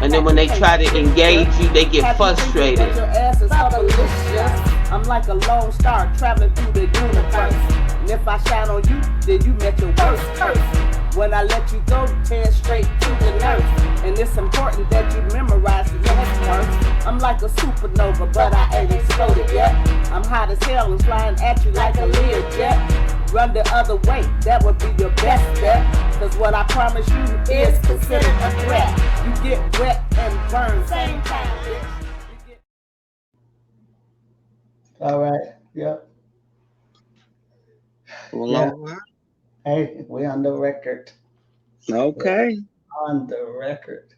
And then when they try to engage you, they get frustrated. Your ass is delicious. I'm like a lone star traveling through the universe. And if I shine on you, then you met your worst curse. When I let you go, tear straight to the nurse. And it's important that you memorize the next words. I'm like a supernova, but I ain't exploded yet. I'm hot as hell and flying at you like a Learjet. Run the other way, that would be your best bet. Cause what I promise you is considered a threat. You get wet and burn same time, bitch. All right. Yep. Well, Yeah. all right. Hey, we on the record. Okay. On the record.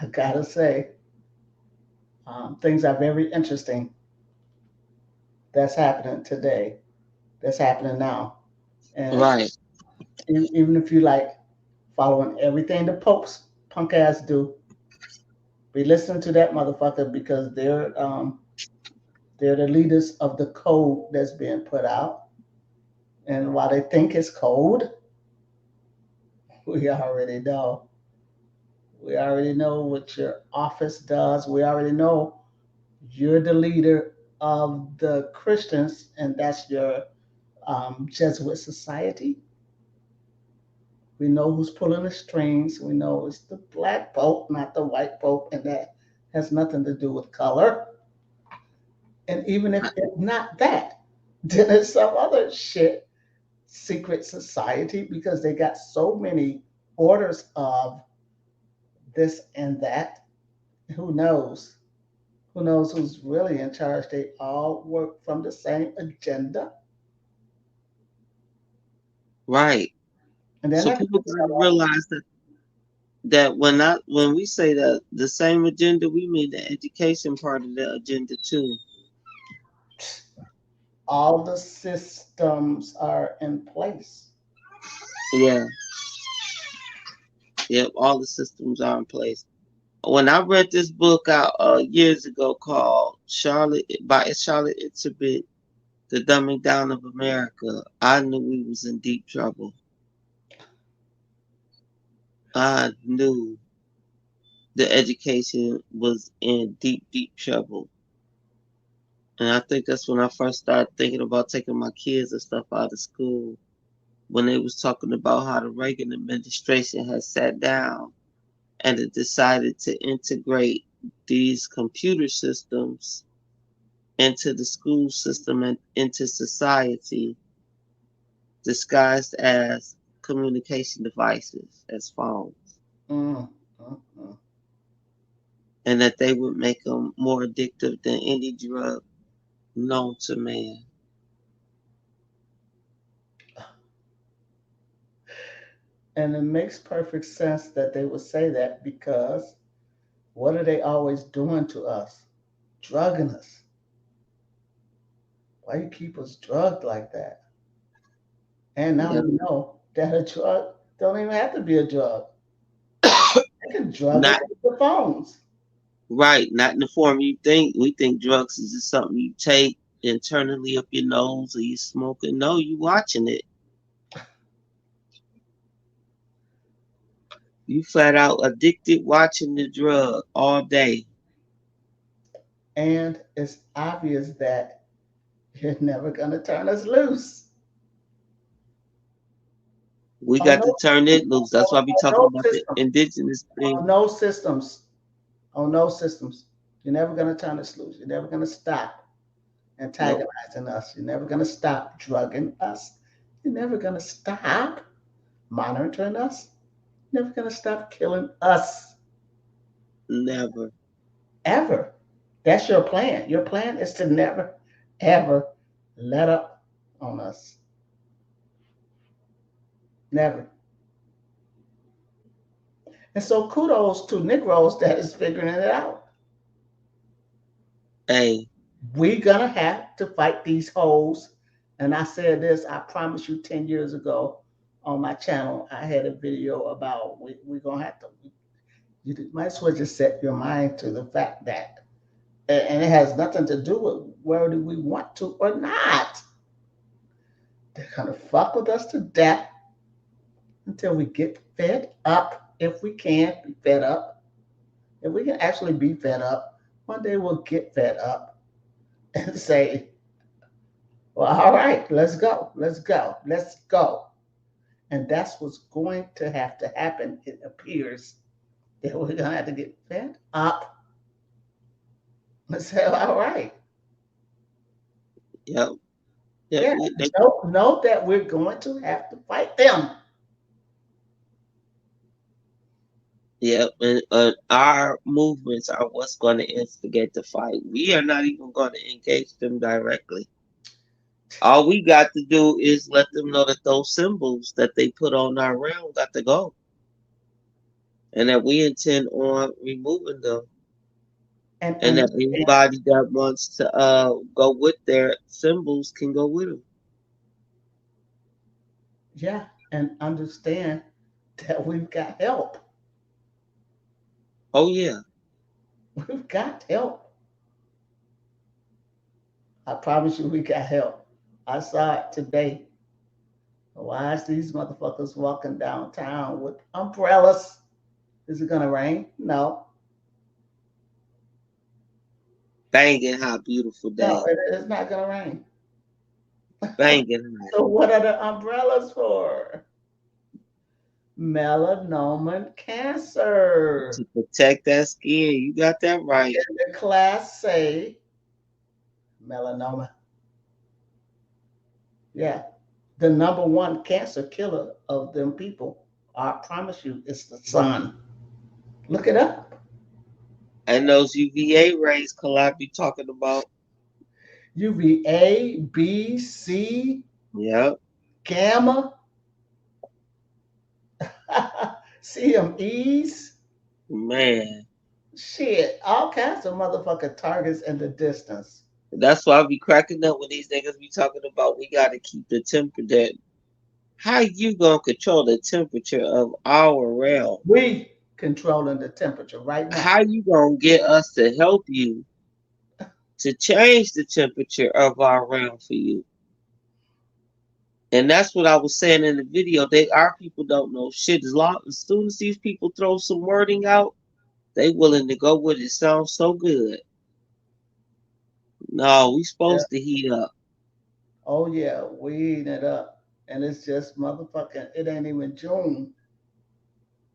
I gotta say, things are very interesting. That's happening today. That's happening now. And Right. even if you like following everything the Pope's punk ass do, be listening to that motherfucker because they're the leaders of the code that's being put out. And while they think it's code, we already know. We already know what your office does. We already know you're the leader of the Christians, and that's your Jesuit society. We know who's pulling the strings. We know it's the black pope, not the white pope, and that has nothing to do with color. And even if it's not that, then it's some other shit, secret society, because they got so many orders of this and that. Who knows? Who knows who's really in charge? They all work from the same agenda. Right. And then So people gotta realize that when we say that the same agenda, we mean the education part of the agenda too. all the systems are in place. Yeah. Yep. All the systems are in place. When I read this book out years ago called Charlotte Itzebit, The Dumbing Down of America, I knew we was in deep trouble. I knew the education was in deep, deep trouble. And I think that's when I first started thinking about taking my kids and stuff out of school. When they was talking about how the Reagan administration had sat down and it decided to integrate these computer systems into the school system and into society, disguised as communication devices, as phones, Mm, mm, mm. and that they would make them more addictive than any drug known to man. And it makes perfect sense that they would say that because what are they always doing to us? Drugging us. Why you keep us drugged like that? And now Yeah. we know that a drug don't even have to be a drug. They can drug us Not with the phones. right, not in the form you think. We think drugs is just something you take internally up your nose or you smoking. No, you watching it. You flat out addicted watching the drug all day. And it's obvious that you're never going to turn us loose. We On got no, to turn it loose. That's why we on talking no about the system. indigenous thing. On no systems. On no systems. You're never going to turn us loose. You're never going to stop Nope, antagonizing us. You're never going to stop drugging us. You're never going to stop monitoring us. You're never going to stop killing us. never. Ever. That's your plan. Your plan is to never, ever let up on us. Never. And so kudos to Negroes that is figuring it out. Hey, We're gonna have to fight these hoes. And I said this, I promise you 10 years ago on my channel, I had a video about we're gonna have to you might as well just set your mind to the fact that and it has nothing to do with whether we want to or not. They're gonna fuck with us to death. until we get fed up. If we can be fed up, if we can actually be fed up, one day we'll get fed up and say, well, all right, let's go, let's go, let's go. And that's what's going to have to happen. It appears that we're going to have to get fed up and say, all right, Yep. Yep. yeah, know that we're going to have to fight them. Yep. And our movements are what's going to instigate the fight. We are not even going to engage them directly. All we got to do is let them know that those symbols that they put on our realm got to go, and that we intend on removing them, And and that understand, anybody that wants to go with their symbols can go with them. yeah, and understand that we've got help. Oh yeah. We've got help. I promise you, we got help. I saw it today. Why is these motherfuckers walking downtown with umbrellas? Is it gonna rain? No, Banging hot, beautiful no, day. it's not gonna rain. Banging hot. So what are the umbrellas for? Melanoma cancer. To protect that skin. You got that right. In the class say melanoma. Yeah, the number one cancer killer of them people, I promise you, is the sun. Look it up. And those UVA rays, collab you talking about. UVA, B, C, Yep. gamma, CMEs, Man. shit, all kinds of motherfucking targets in the distance. That's why I be cracking up when these niggas be talking about we gotta keep the temperature. How you gonna control the temperature of our realm? We controlling the temperature right now. How you gonna get us to help you to change the temperature of our realm for you? And that's what I was saying in the video. Our people don't know shit. As soon as these people throw some wording out, they willing to go with it. Sounds so good. No, we Yeah. supposed to heat up. Oh yeah, we eating it up. And it's just motherfucking, it ain't even June.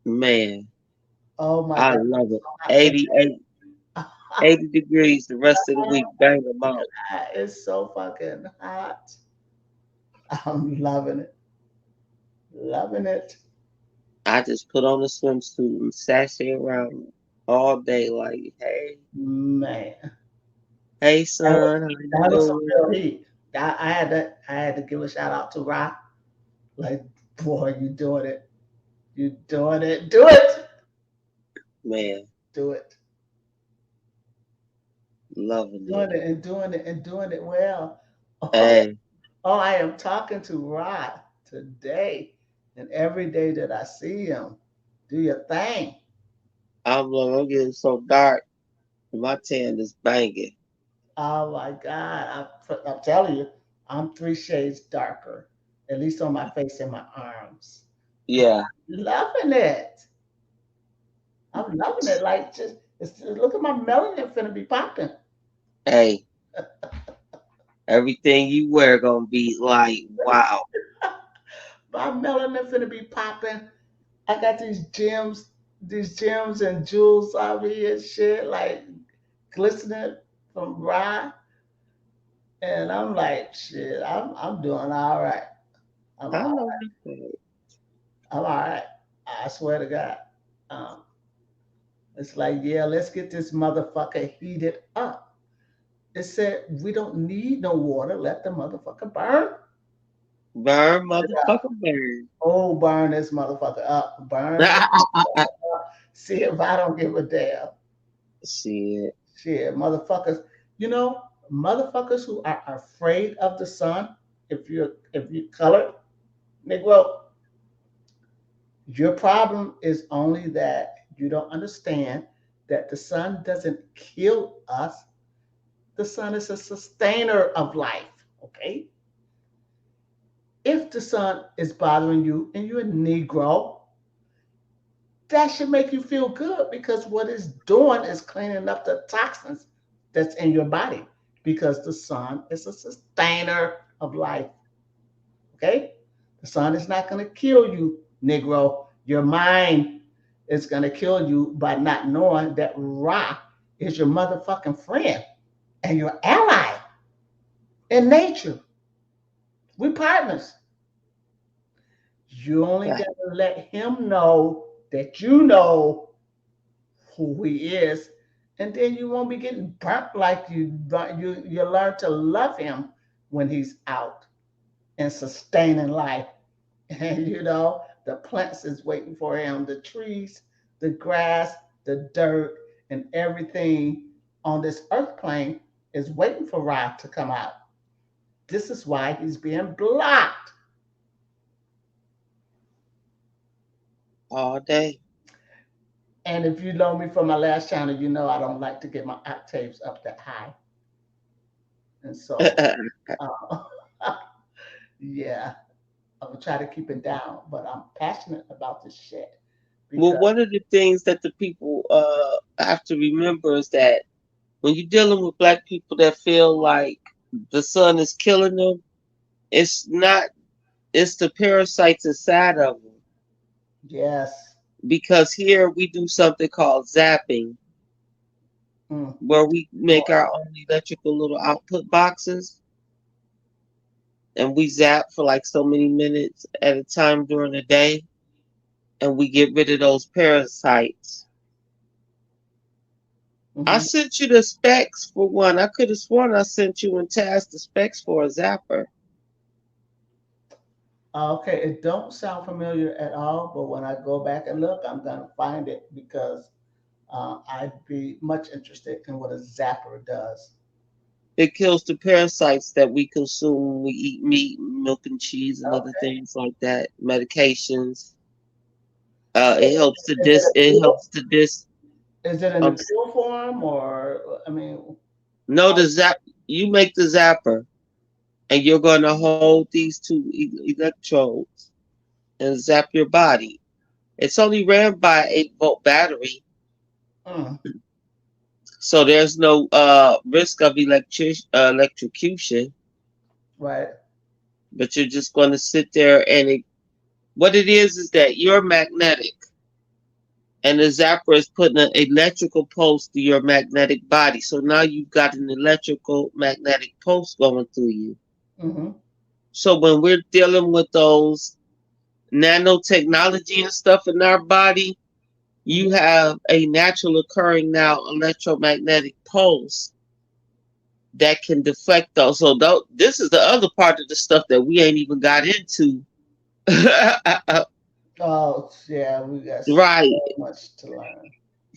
Man, Oh my I God, love it's it. so hot 88, today. 80 degrees the rest of the week. Bang them out. It's so fucking hot. I'm loving it. Loving it. I just put on a swimsuit and sashay around all day like, hey, Man. hey That was, son, how you that was some doing? real heat. I had to give a shout out to Rock. Like, boy, you doing it. You doing it. Do it. Man, Do it. loving it. Doing it and doing it and doing it well. Oh, Hey, I am talking to Rod today. And every day that I see him, do your thing. I'm getting so dark. My tan is banging. Oh my God. I'm telling you, I'm 3 shades darker, at least on my face and my arms. Yeah. Loving it. I'm loving it. Like, look at my melanin finna be popping. Hey, everything you wear gonna be like, wow. My melanin finna be popping. I got these gems and jewels out here and shit, like glistening from rye. And I'm like, shit, I'm doing all right. I'm I all, know that's right. I'm all right. I swear to God. Um, it's like, yeah, let's get this motherfucker heated up. It said we don't need no water. Let the motherfucker burn. Burn, motherfucker, burn. Oh, burn this motherfucker up. Burn this motherfucker up. See if I don't give a damn. Shit. Shit, motherfuckers. You know, motherfuckers who are afraid of the sun, if you colored, Negro, your problem is only that you don't understand that the sun doesn't kill us. The sun is a sustainer of life. Okay? If the sun is bothering you and you're a Negro, that should make you feel good because what it's doing is cleaning up the toxins that's in your body because the sun is a sustainer of life. Okay? The sun is not going to kill you, Negro. Your mind is going to kill you by not knowing that Ra is your motherfucking friend and your ally in nature. We partners. You only got to let him know that you know who he is, and then you won't be getting burnt like you learn to love him when he's out and sustaining life. And the plants is waiting for him, the trees, the grass, the dirt, and everything on this earth plane is waiting for Ra to come out. This is why he's being blocked. all day. And if you know me from my last channel, you know I don't like to get my octaves up that high. And so, uh, yeah, I'm gonna try to keep it down, but I'm passionate about this shit Well, because one of the things that the people have to remember is that when you're dealing with black people that feel like the sun is killing them, it's not. It's the parasites inside of them. yes, Because here we do something called zapping, mm, where we boy, make our own electrical little output boxes, and we zap for like so many minutes at a time during the day, and we get rid of those parasites. I hmm. sent you the specs for one. I could have sworn I sent you and Taz the specs for a zapper. Okay, it don't sound familiar at all, but when I go back and look, I'm gonna find it because I'd be much interested in what a zapper does. It kills the parasites that we consume when we eat meat, milk and cheese, and other Okay. things like that. Medications. It So helps to is it dis. a It pill? helps to dis. Is it in a Um, pill form, or I mean, no, the zap. You make the zapper, and you're going to hold these two electrodes and zap your body. It's only ran by 8-volt battery, mm, so there's no risk of electrocution. right? But you're just going to sit there, and what it is that you're magnetic, and the zapper is putting an electrical pulse through your magnetic body. So now you've got an electrical magnetic pulse going through you. Mm-hmm. So when we're dealing with those nanotechnology and stuff in our body, you Mm-hmm. have a natural occurring now electromagnetic pulse that can deflect those. So this is the other part of the stuff that we ain't even got into. Oh, yeah, we got Right. so much to learn.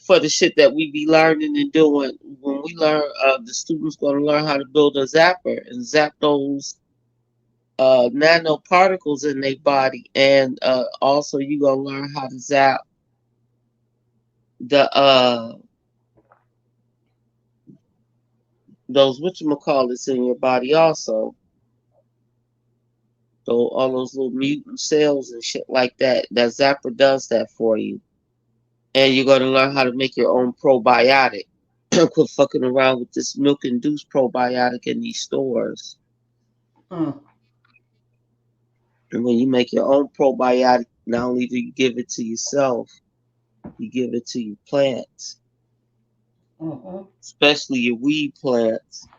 For the shit that we be learning and doing. When we learn, the students going to learn how to build a zapper and zap those nanoparticles in their body. And also you going to learn how to zap the those whatchamacallits in your body also. So all those little mutant cells and shit like that. That zapper does that for you. And you're gonna learn how to make your own probiotic. Quit fucking around with this milk induced probiotic in these stores. Mm, And when you make your own probiotic, not only do you give it to yourself, you give it to your plants, mm-hmm. especially your weed plants,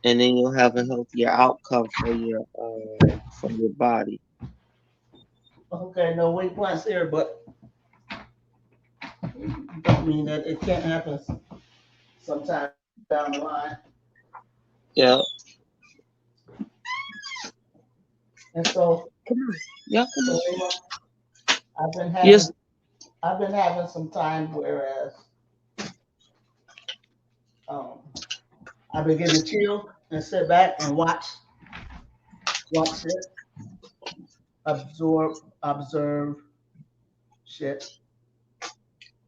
and then you'll have a healthier outcome for your body. Okay, no weight plans here, but don't mean that it can't happen sometime down the line. Yeah. And so, Come on. Yeah, come on. Salima, I've been having Yes. I've been having some time whereas um, I've been getting to chill and sit back and watch it, observe shit,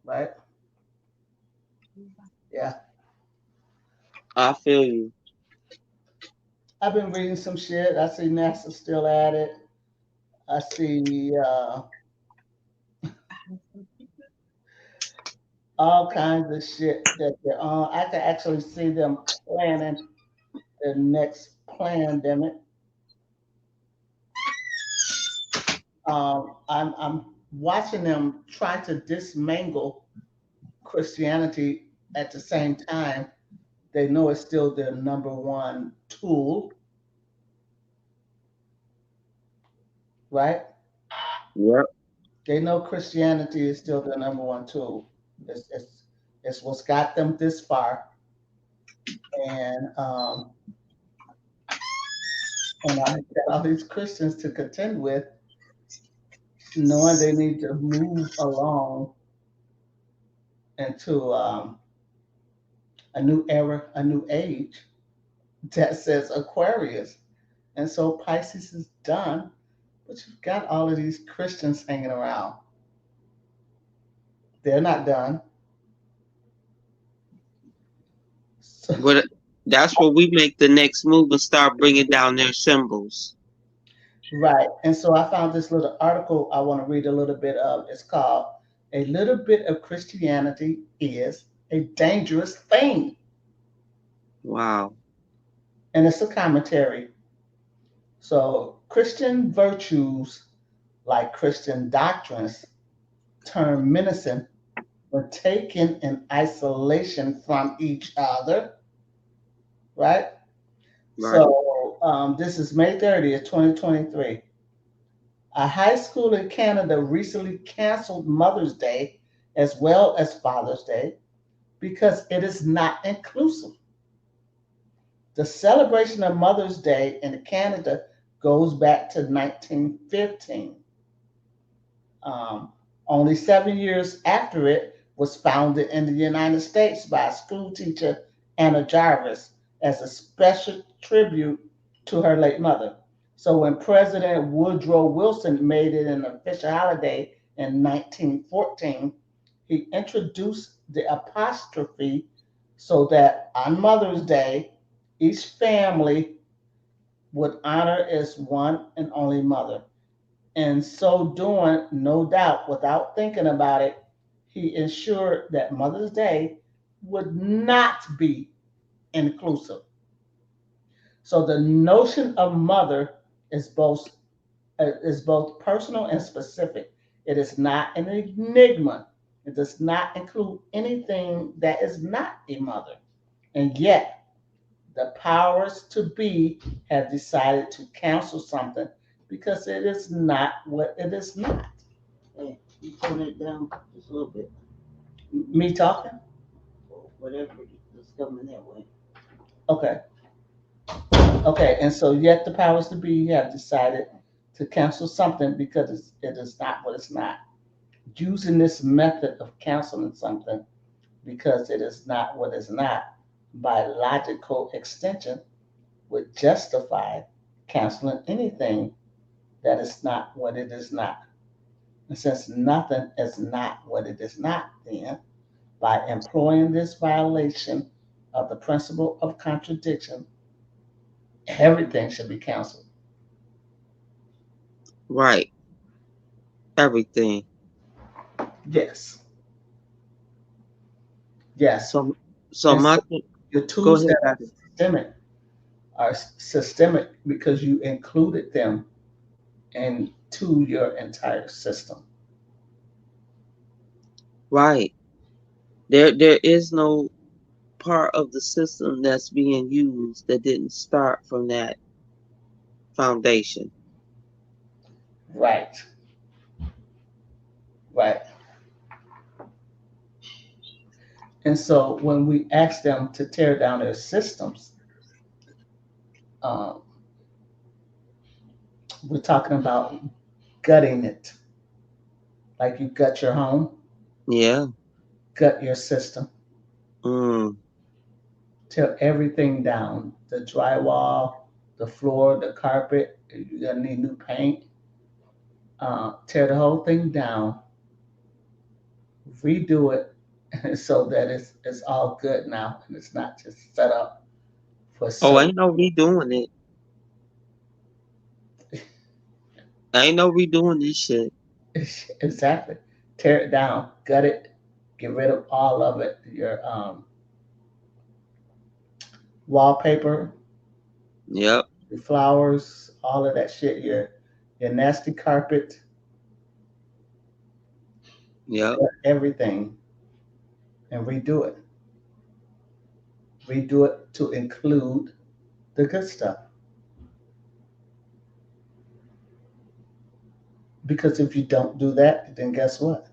right? Yeah. I feel you. I've been reading some shit. I see NASA still at it. I see all kinds of shit that they're on. I can actually see them planning the next pandemic. I'm watching them try to dismangle Christianity at the same time. They know it's still their number one tool, right? Yep. They know Christianity is still their number one tool. It's, it's, it's what's got them this far. And and I got all these Christians to contend with, knowing they need to move along into a new era, a new age that says Aquarius. And so Pisces is done, but you've got all of these Christians hanging around. They're not done. So, But that's where we make the next move and start bringing down their symbols. right. And so I found this little article I want to read a little bit of. It's called A Little Bit of Christianity is a Dangerous Thing. Wow. And it's a commentary. So Christian virtues, like Christian doctrines, turn menacing when taken in isolation from each other, right? Right. So this is May 30th, 2023. A high school in Canada recently canceled Mother's Day as well as Father's Day because it is not inclusive. The celebration of Mother's Day in Canada goes back to 1915. Um, Only 7 years after it was founded in the United States by school teacher Anna Jarvis as a special tribute to her late mother. So when President Woodrow Wilson made it an official holiday in 1914, he introduced the apostrophe so that on Mother's Day, each family would honor its one and only mother. In so doing, no doubt, without thinking about it, he ensured that Mother's Day would not be inclusive. So the notion of mother is both personal and specific. It is not an enigma. It does not include anything that is not a mother. And yet, the powers to be have decided to cancel something because it is not what it is not. Hey, you tone it down just a little bit. Me talking? Or whatever is coming that way. Okay. Okay. And so, yet the powers to be have decided to cancel something because it is not what it's not. Using this method of canceling something because it is not what it's not by logical extension would justify canceling anything that is not what it is not. And since nothing is not what it is not, then by employing this violation of the principle of contradiction, everything should be canceled. Right. Everything. Yes, yes. So so And my so your go tools ahead, that Doctor. are systemic because you included them into your entire system. Right. There is no part of the system that's being used that didn't start from that foundation. Right, right. And so when we ask them to tear down their systems, um, we're talking about gutting it, like you gut your home, Yeah. gut your system, Mm. tear everything down, the drywall, the floor, the carpet. You're gonna need new paint. Tear the whole thing down, redo it so that it's all good now and it's not just set up for Oh, so ain't no redoing it. Ain't no redoing this shit. Exactly. Tear it down, gut it, get rid of all of it. Your wallpaper, Yep, your flowers, all of that shit. Your nasty carpet, yep. everything, and redo it. Redo it to include the good stuff. Because if you don't do that, then guess what?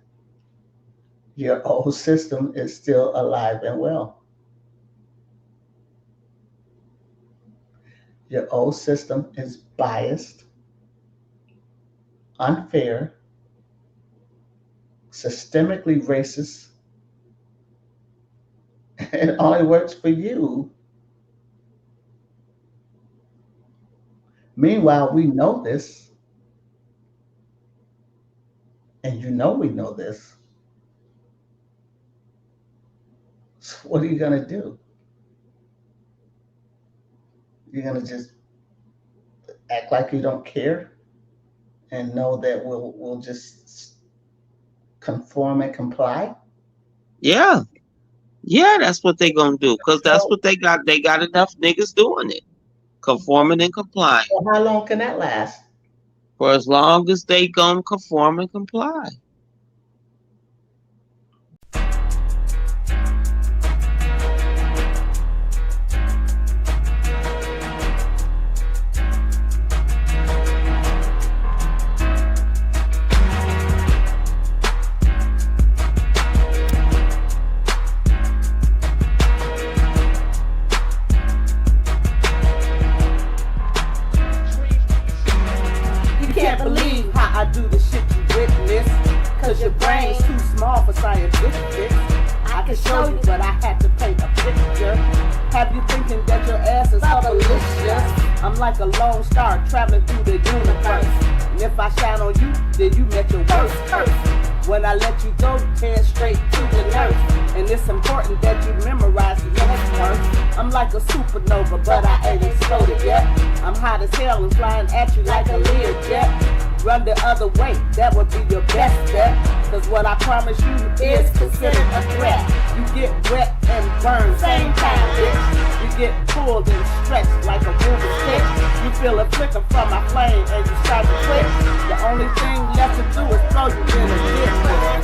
Your old system is still alive and well. Your old system is biased, unfair, systemically racist. It only works for you. Meanwhile, we know this, and you know we know this. So what are you going to do? You're going to just act like you don't care and know that we'll just conform and comply? Yeah. Yeah, that's what they gonna do. Cause that's So, what they got. They got enough niggas doing it. Conforming and complying. so how long can that last? For as long as they gonna conform and comply. You can't believe how I do the shit you witness. Cause your brain's too small for scientific. I can show you, but I had to paint a picture. Have you thinking that your ass is delicious? I'm like a lone star traveling through the universe. And if I shine on you, then you met your worst curse. When I let you go, head straight to the nerve. And it's important that you memorize the next verse. I'm like a supernova, but I ain't exploded yet. I'm hot as hell and flying at you like a Learjet. Run the other way, that would be your best bet. Cause what I promise you is considered a threat. You get wet and burned, same time, bitch. You get pulled and stretched like a moving stick. You feel a flicker from my flame and you start to quit. The only thing left to do is throw you in a dip.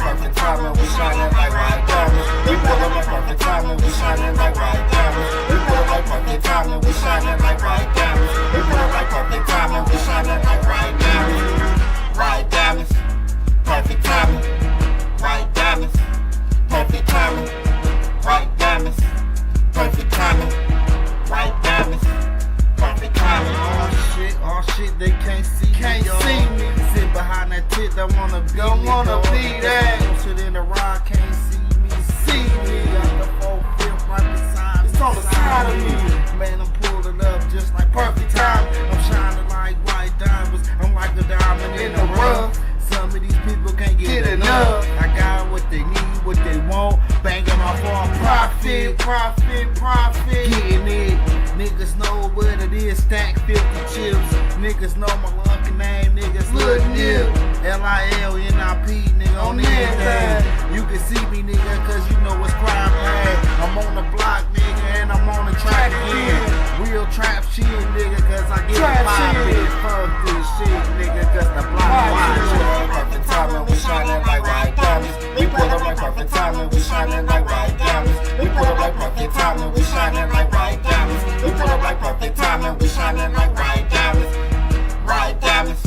Perfect timing, we shining like white diamonds. We pull up like perfect timing, we shining like white diamonds. We pull up like perfect timing, we shining like white diamonds. We pull up like perfect timing, we shining like white diamonds. White diamonds, perfect timing. White diamonds, perfect timing. White diamonds, perfect timing. White diamonds, perfect timing. Oh shit, they can't see me. Sit behind that tit, don't wanna be that. Don't sit in the ride, can't see me. Got the 4/5 right beside me. It's on the side of me. Man, I'm pulling up just like perfect time. I'm shining like white diamonds. I'm like a diamond in the rough. Some of these people can't get enough. I got what they need, what they want. Banging off all profit. Getting it. Niggas know what it is. Stack 50 chips. Niggas know my lucky name. Niggas look nip. LILNIP, nigga, on everything. You can see me, nigga, cause you know it's crime pay. I'm on the block, nigga, and I'm on the track again. Real trap shit, nigga, cause I get it poppin'. Fuck this shit, nigga, cause the block watchin'. Perfect timing, we shining like white diamonds. We pull up like perfect timing, we shining like white diamonds. We pull up like perfect timing, we shining like white diamonds. We pull up like perfect timing, we shining like white diamonds. White diamonds,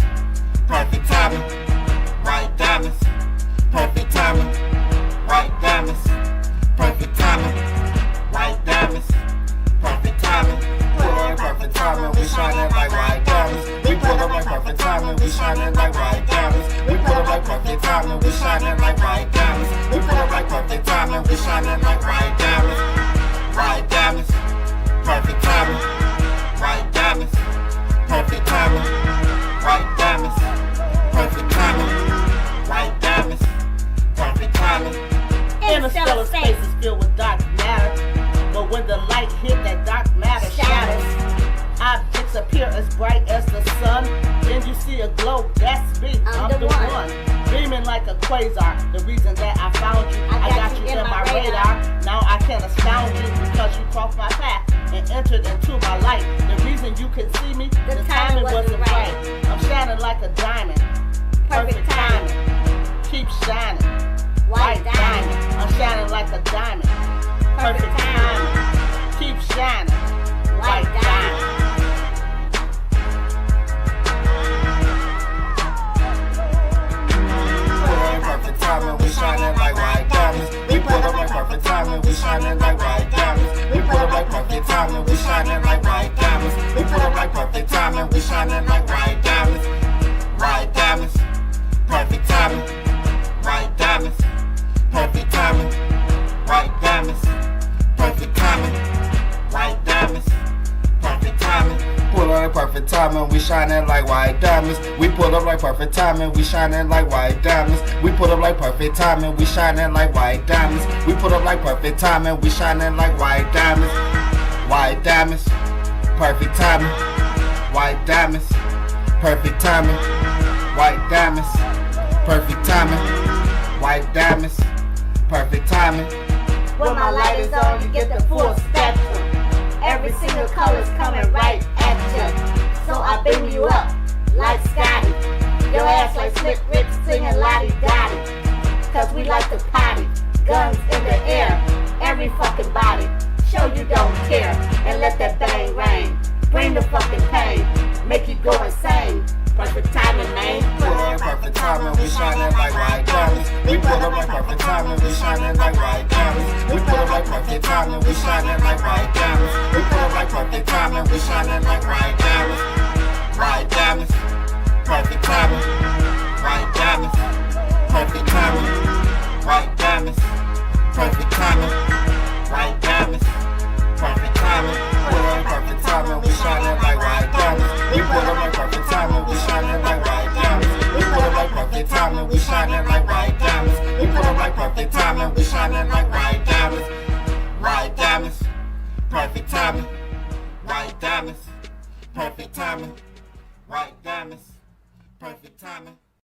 perfect timing. White diamonds, perfect timing. White diamonds, perfect timing. White diamonds, perfect timing. Pull up perfect timing, we shining like white diamonds. We pull up like perfect timing, we shining like white diamonds. We pull up like perfect timing, we shining like white diamonds. We pull up like perfect timing, we shining like white diamonds. White diamonds, perfect timing. White diamonds, perfect timing. White diamonds, perfect timing. White diamonds, perfect timing. Interstellar space is filled with dark matter. But when the light hit, that dark matter shatters. Objects appear as bright as the sun. Then you see a glow, that's shining like a quasar. The reason that I found you, I got you in my radar. Now I can astound you because you crossed my path and entered into my light. The reason you can see me, the timing wasn't right. I'm shining like a diamond, perfect timing. Keep shining, white diamond. I'm shining like a diamond, perfect timing. Keep shining, white diamond. Perfect timing, we shining like white diamonds. We pull up like perfect timing, we shining like white diamonds. We pull up like perfect timing, we shining like white diamonds. We pull up like perfect timing, we shining like white diamonds. White diamonds, perfect timing. White diamonds, perfect timing. White diamonds, perfect timing. White diamonds, perfect timing. Pull up like perfect timing, we shining like white diamonds. We pull up like perfect timing, we shining like white diamonds. We pull up like perfect timing, we shining like white diamonds. We pull up like perfect timing, we shining like white diamonds. White diamonds, perfect timing. White diamonds, perfect timing. White diamonds, perfect timing. White diamonds, perfect timing. When my light is on, you get the full spectrum. Every single color's coming right at you. So I beam you up like Scotty. Your ass like Slick Rick singing Lottie-Dottie. Cause we like to potty. Guns in the air, every fucking body. Show you don't care and let that bang rain. Bring the fucking pain, make you go insane. Perfect timing, man. Pull up perfect timing, we shining like white diamonds. We pull up like perfect timing, we shining like white diamonds. We pull up like perfect timing, we shining like white diamonds. We pull up like perfect timing, we shining like white diamonds. White diamonds, perfect timing. White diamonds, perfect timing. White diamonds, perfect timing. White diamonds, perfect timing. Pull up perfect timing, we shining like white diamonds. We pull up like perfect timing, we shining like white diamonds. We pull up like perfect timing, we shining like white diamonds. We pull up like perfect timing, we shining like white diamonds. White diamonds, perfect timing. White diamonds, perfect timing. White diamonds, perfect timing.